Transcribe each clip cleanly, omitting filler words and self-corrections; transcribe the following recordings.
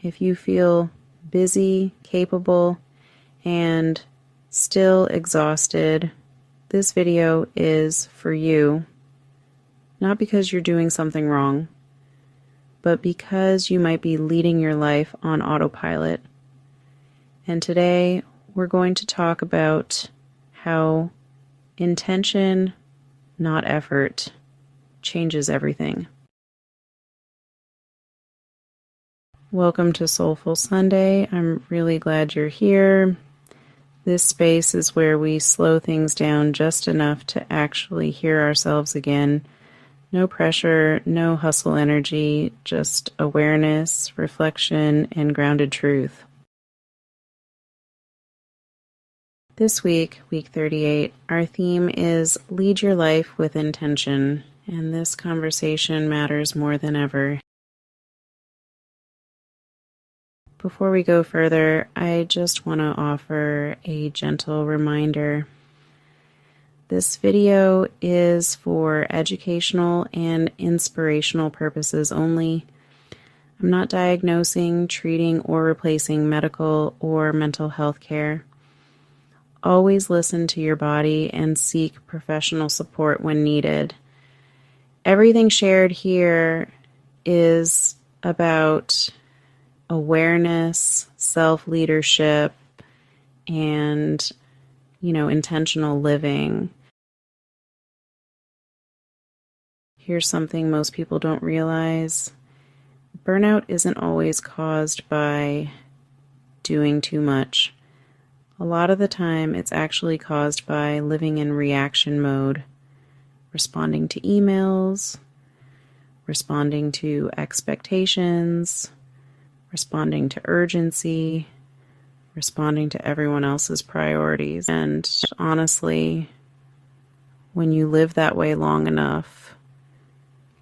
If you feel busy, capable, and still exhausted, this video is for you. Not because you're doing something wrong, but because you might be leading your life on autopilot. And today we're going to talk about how intention, not effort, changes everything. Welcome to Soulful Sunday. I'm really glad you're here. This space is where we slow things down just enough to actually hear ourselves again. No pressure, no hustle energy, just awareness, reflection, and grounded truth. This week, week 38, our theme is Lead Your Life with Intention, and this conversation matters more than ever. Before we go further, I just want to offer a gentle reminder. This video is for educational and inspirational purposes only. I'm not diagnosing, treating, or replacing medical or mental health care. Always listen to your body and seek professional support when needed. Everything shared here is about awareness, self-leadership, and, intentional living. Here's something most people don't realize. Burnout isn't always caused by doing too much. A lot of the time, it's actually caused by living in reaction mode, responding to emails, responding to expectations, responding to urgency, responding to everyone else's priorities. And honestly, when you live that way long enough,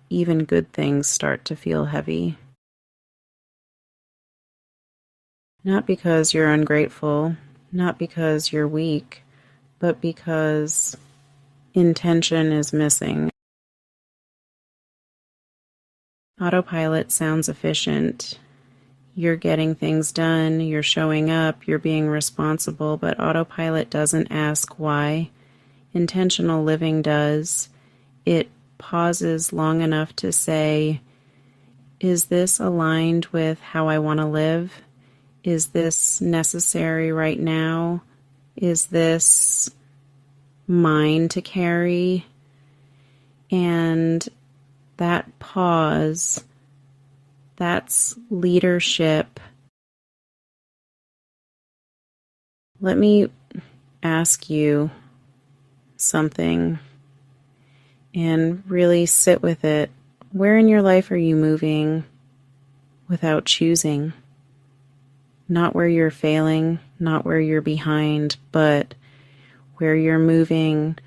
even good things start to feel heavy. Not because you're ungrateful, not because you're weak, but because intention is missing. Autopilot sounds efficient. You're getting things done, you're showing up, you're being responsible, but autopilot doesn't ask why. Intentional living does. It pauses long enough to say, is this aligned with how I want to live? Is this necessary right now? Is this mine to carry? And that pause, that's leadership. Let me ask you something and really sit with it. Where in your life are you moving without choosing? Not where you're failing, not where you're behind, but where you're moving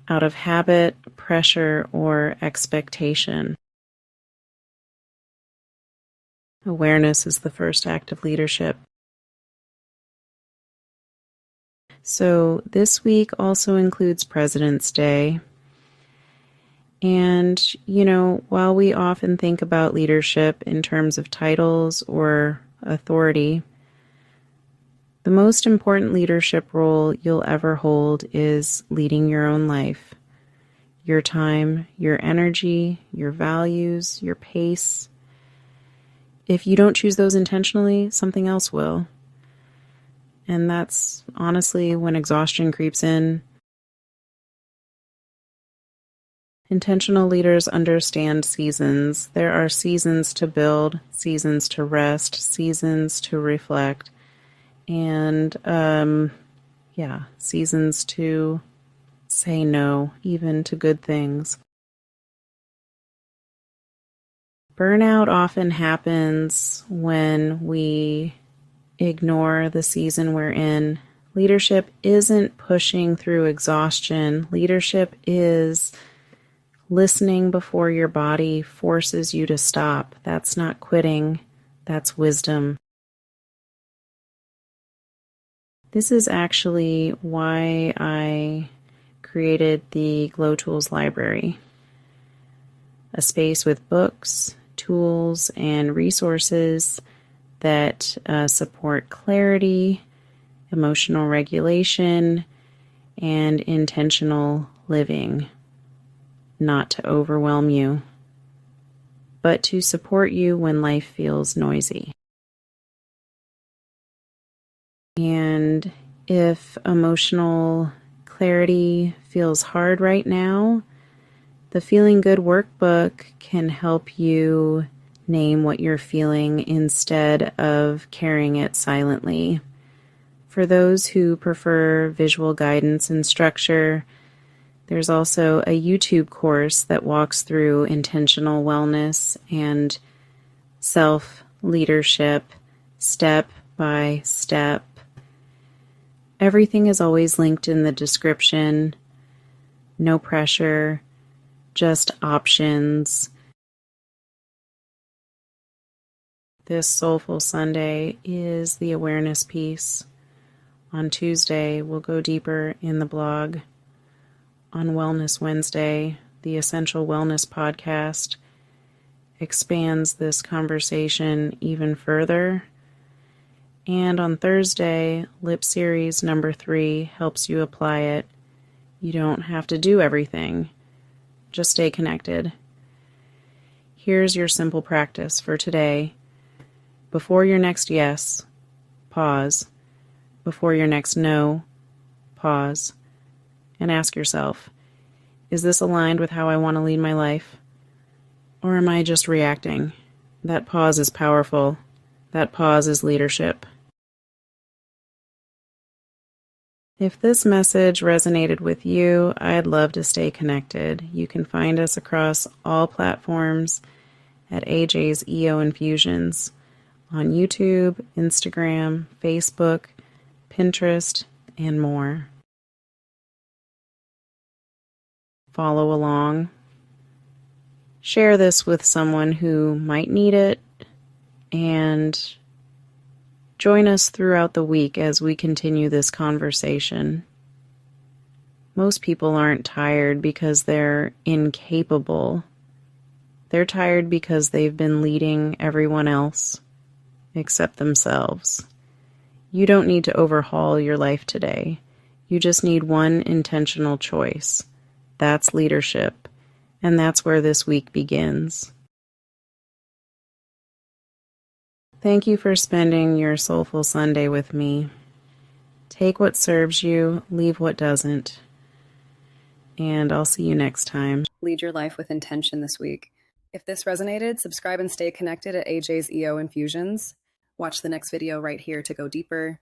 out of habit, pressure, or expectation. Awareness is the first act of leadership. So this week also includes President's Day. And, while we often think about leadership in terms of titles or authority, the most important leadership role you'll ever hold is leading your own life. Your time, your energy, your values, your pace. If you don't choose those intentionally, something else will. And that's honestly when exhaustion creeps in. Intentional leaders understand seasons. There are seasons to build, seasons to rest, seasons to reflect, and seasons to say no, even to good things. Burnout often happens when we ignore the season we're in. Leadership isn't pushing through exhaustion. Leadership is listening before your body forces you to stop. That's not quitting. That's wisdom. This is actually why I created the Glow Tools Library, a space with books, tools, and resources that support clarity, emotional regulation, and intentional living, not to overwhelm you, but to support you when life feels noisy. And if emotional clarity feels hard right now, the Feeling Good Workbook can help you name what you're feeling instead of carrying it silently. For those who prefer visual guidance and structure, there's also a YouTube course that walks through intentional wellness and self-leadership step by step. Everything is always linked in the description. No pressure, just options. This Soulful Sunday is the awareness piece. On Tuesday, we'll go deeper in the blog. On Wellness Wednesday, the Essential Wellness podcast expands this conversation even further. And on Thursday, Lip Series number 3 helps you apply it. You don't have to do everything. Just stay connected. Here's your simple practice for today. Before your next yes, pause. Before your next no, pause. And ask yourself, is this aligned with how I want to lead my life? Or am I just reacting? That pause is powerful. That pause is leadership. If this message resonated with you, I'd love to stay connected. You can find us across all platforms at AJ's EO Infusions on YouTube, Instagram, Facebook, Pinterest, and more. Follow along. Share this with someone who might need it, and join us throughout the week as we continue this conversation. Most people aren't tired because they're incapable. They're tired because they've been leading everyone else except themselves. You don't need to overhaul your life today. You just need one intentional choice. That's leadership, and that's where this week begins. Thank you for spending your Soulful Sunday with me. Take what serves you, leave what doesn't. And I'll see you next time. Lead your life with intention this week. If this resonated, subscribe and stay connected at AJ's EO Infusions. Watch the next video right here to go deeper.